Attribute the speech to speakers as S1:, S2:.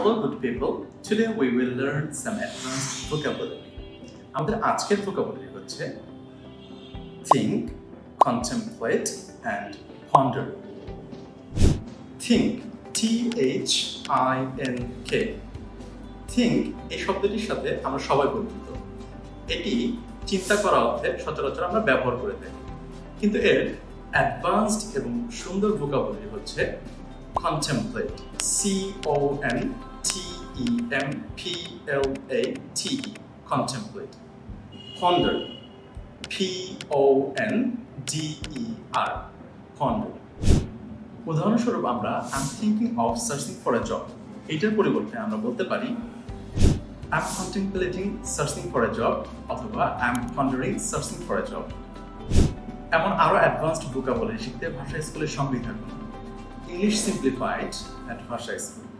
S1: Hello good people, today we will learn some advanced vocabulary. আমাদের আজকের vocabulary হচ্ছে think, contemplate and ponder. Think, T-H-I-N-K. Think এই শব্দটির সাথে আমরা সবাই পরিচিত। এটি চিন্তা করা অর্থে সচরাচর আমরা ব্যবহার করে থাকি। কিন্তু এর অ্যাডভান্সড এবং সুন্দর vocabulary হচ্ছে contemplate, C-O-N-T-E-M-P-L-A-T-E, contemplate. Ponder, P-O-N-D-E-R, ponder. উদাহরণস্বরূপ আমরা I'm thinking of searching for a job. এটার পরিবর্তে আমরা বলতে পারি I'm contemplating searching for a job অথবা I'm pondering searching for a job. এমন আরো অ্যাডভান্সড vocabulary শিখতে ভাষা স্কুলের সঙ্গেই থাকুন। English Simplified at Bhasha School.